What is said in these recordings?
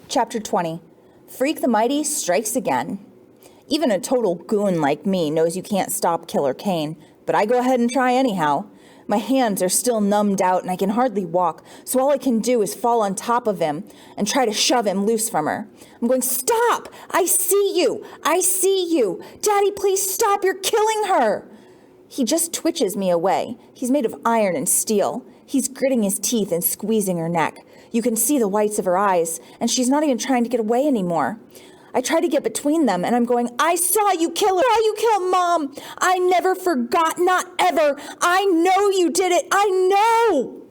Chapter 20. Freak the Mighty strikes again. Even a total goon like me knows you can't stop Killer Kane, but I go ahead and try anyhow. My hands are still numbed out and I can hardly walk, so all I can do is fall on top of him and try to shove him loose from her. I'm going, "Stop! I see you! I see you! Daddy, please stop! You're killing her!" He just twitches me away. He's made of iron and steel. He's gritting his teeth and squeezing her neck. You can see the whites of her eyes, and she's not even trying to get away anymore. I try to get between them, and I'm going, "I saw you kill her. I saw you kill Mom. I never forgot, not ever. I know you did it. I know."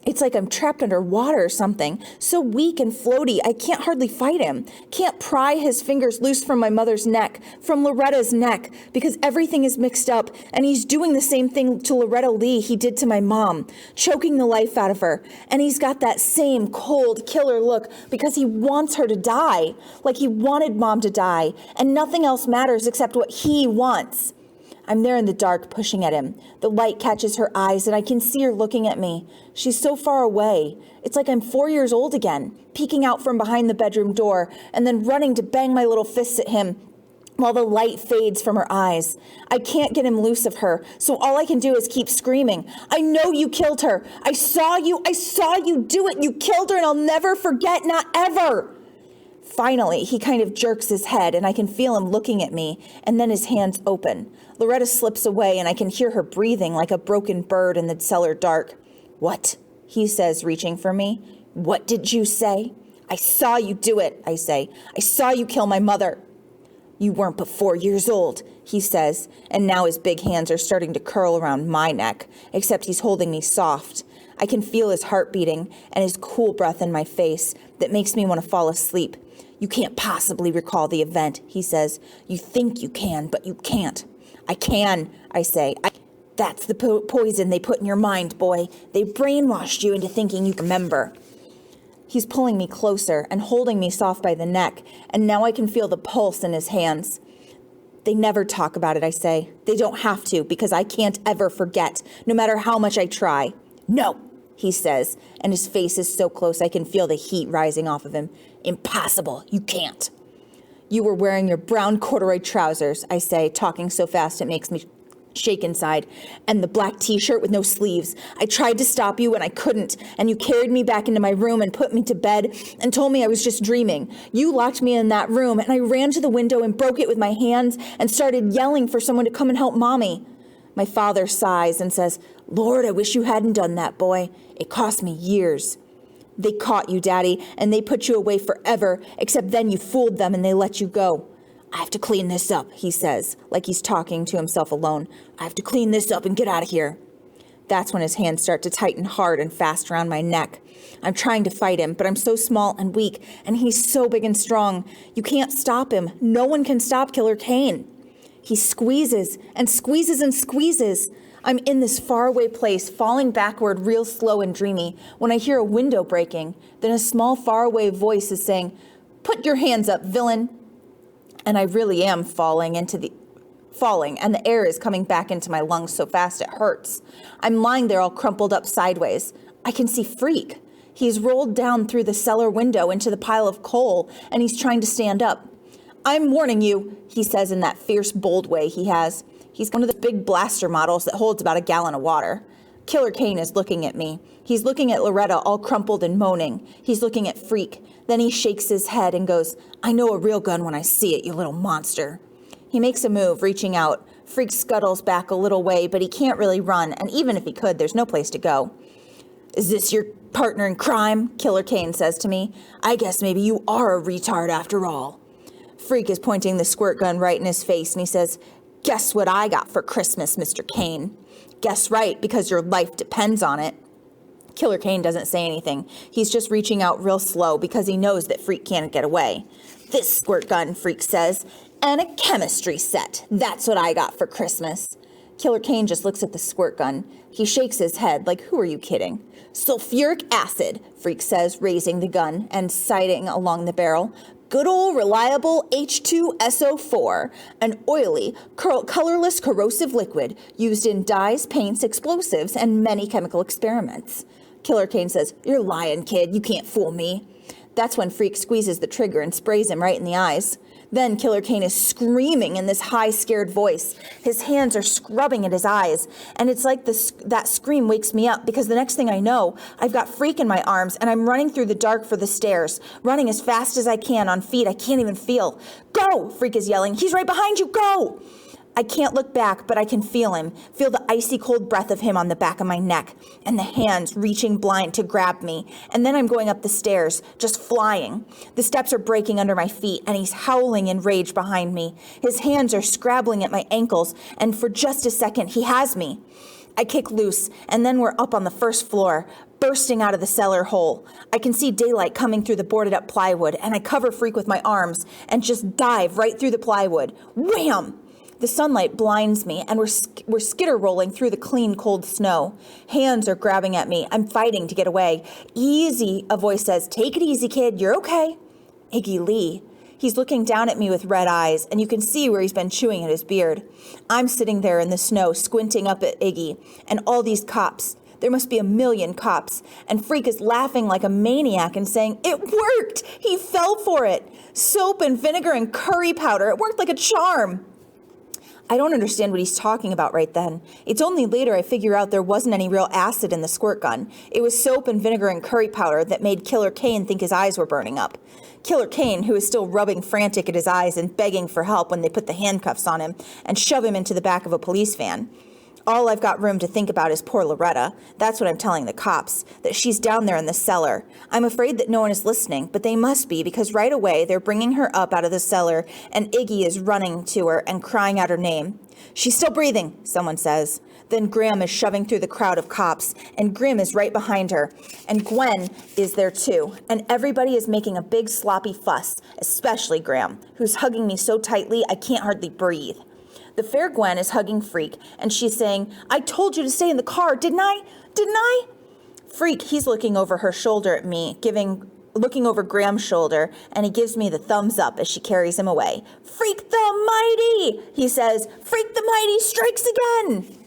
It's like I'm trapped underwater or something, so weak and floaty, I can't hardly fight him. Can't pry his fingers loose from my mother's neck, from Loretta's neck, because everything is mixed up, and he's doing the same thing to Loretta Lee he did to my mom, choking the life out of her. And he's got that same cold killer look because he wants her to die, like he wanted Mom to die, and nothing else matters except what he wants. I'm there in the dark, pushing at him. The light catches her eyes, and I can see her looking at me. She's so far away. It's like I'm 4 years old again, peeking out from behind the bedroom door, and then running to bang my little fists at him while the light fades from her eyes. I can't get him loose of her, so all I can do is keep screaming. "I know you killed her. I saw you do it. You killed her, and I'll never forget, not ever." Finally, he kind of jerks his head, and I can feel him looking at me, and then his hands open. Loretta slips away, and I can hear her breathing like a broken bird in the cellar dark. "What?" he says, reaching for me. "What did you say?" "I saw you do it," I say. "I saw you kill my mother." "You weren't but 4 years old," he says, and now his big hands are starting to curl around my neck, except he's holding me soft. I can feel his heart beating and his cool breath in my face that makes me want to fall asleep. "You can't possibly recall the event," he says. "You think you can, but you can't." "I can," I say. "That's the poison they put in your mind, boy. They brainwashed you into thinking you remember." He's pulling me closer and holding me soft by the neck, and now I can feel the pulse in his hands. "They never talk about it," I say. "They don't have to, because I can't ever forget, no matter how much I try." "No," he says, and his face is so close I can feel the heat rising off of him. "Impossible. You can't." "You were wearing your brown corduroy trousers," I say, talking so fast it makes me shake inside, "and the black t-shirt with no sleeves. I tried to stop you and I couldn't, and you carried me back into my room and put me to bed and told me I was just dreaming. You locked me in that room, and I ran to the window and broke it with my hands and started yelling for someone to come and help Mommy." My father sighs and says, "Lord, I wish you hadn't done that, boy. It cost me years." "They caught you, Daddy, and they put you away forever, except then you fooled them and they let you go." "I have to clean this up," he says, like he's talking to himself alone. "I have to clean this up and get out of here." That's when his hands start to tighten hard and fast around my neck. I'm trying to fight him, but I'm so small and weak, and he's so big and strong. You can't stop him. No one can stop Killer Kane. He squeezes and squeezes and squeezes. I'm in this faraway place, falling backward real slow and dreamy, when I hear a window breaking. Then a small faraway voice is saying, "Put your hands up, villain." And I really am falling, and the air is coming back into my lungs so fast it hurts. I'm lying there all crumpled up sideways. I can see Freak. He's rolled down through the cellar window into the pile of coal, and he's trying to stand up. "I'm warning you," he says in that fierce, bold way he has. He's one of the big blaster models that holds about a gallon of water. Killer Kane is looking at me. He's looking at Loretta all crumpled and moaning. He's looking at Freak. Then he shakes his head and goes, "I know a real gun when I see it, you little monster." He makes a move, reaching out. Freak scuttles back a little way, but he can't really run, and even if he could, there's no place to go. "Is this your partner in crime?" Killer Kane says to me. "I guess maybe you are a retard after all." Freak is pointing the squirt gun right in his face, and he says, "Guess what I got for Christmas, Mr. Kane?" "Guess right, because your life depends on it." Killer Kane doesn't say anything. He's just reaching out real slow because he knows that Freak can't get away. "This squirt gun," Freak says, "and a chemistry set. That's what I got for Christmas." Killer Kane just looks at the squirt gun. He shakes his head like, "Who are you kidding?" "Sulfuric acid," Freak says, raising the gun and sighting along the barrel. "Good old reliable H2SO4, an oily, colorless corrosive liquid used in dyes, paints, explosives, and many chemical experiments." Killer Kane says, "You're lying, kid. You can't fool me." That's when Freak squeezes the trigger and sprays him right in the eyes. Then Killer Kane is screaming in this high, scared voice. His hands are scrubbing at his eyes, and it's like that scream wakes me up, because the next thing I know, I've got Freak in my arms, and I'm running through the dark for the stairs, running as fast as I can on feet I can't even feel. Go! Freak is yelling. He's right behind you. Go! I can't look back, but I can feel him, feel the icy cold breath of him on the back of my neck, and the hands reaching blind to grab me. And then I'm going up the stairs, just flying. The steps are breaking under my feet, and he's howling in rage behind me. His hands are scrabbling at my ankles, and for just a second, he has me. I kick loose, and then we're up on the first floor, bursting out of the cellar hole. I can see daylight coming through the boarded up plywood, and I cover Freak with my arms and just dive right through the plywood. Wham! The sunlight blinds me, and we're skitter rolling through the clean, cold snow. Hands are grabbing at me. I'm fighting to get away. Easy, a voice says. Take it easy, kid. You're okay. Iggy Lee. He's looking down at me with red eyes, and you can see where he's been chewing at his beard. I'm sitting there in the snow, squinting up at Iggy, and all these cops. There must be 1,000,000 cops, and Freak is laughing like a maniac and saying, "It worked! He fell for it! Soap and vinegar and curry powder. It worked like a charm." I don't understand what he's talking about right then. It's only later I figure out there wasn't any real acid in the squirt gun. It was soap and vinegar and curry powder that made Killer Kane think his eyes were burning up. Killer Kane, who is still rubbing frantic at his eyes and begging for help when they put the handcuffs on him and shove him into the back of a police van. All I've got room to think about is poor Loretta. That's what I'm telling the cops, that she's down there in the cellar. I'm afraid that no one is listening, but they must be, because right away they're bringing her up out of the cellar, and Iggy is running to her and crying out her name. "She's still breathing," someone says. Then Graham is shoving through the crowd of cops, and Grim is right behind her, and Gwen is there too, and everybody is making a big sloppy fuss, especially Graham, who's hugging me so tightly I can't hardly breathe. The fair Gwen is hugging Freak, and she's saying, "I told you to stay in the car, didn't I? Didn't I?" Freak, he's looking over her shoulder at me, looking over Graham's shoulder, and he gives me the thumbs up as she carries him away. "Freak the Mighty!" he says. "Freak the Mighty strikes again!"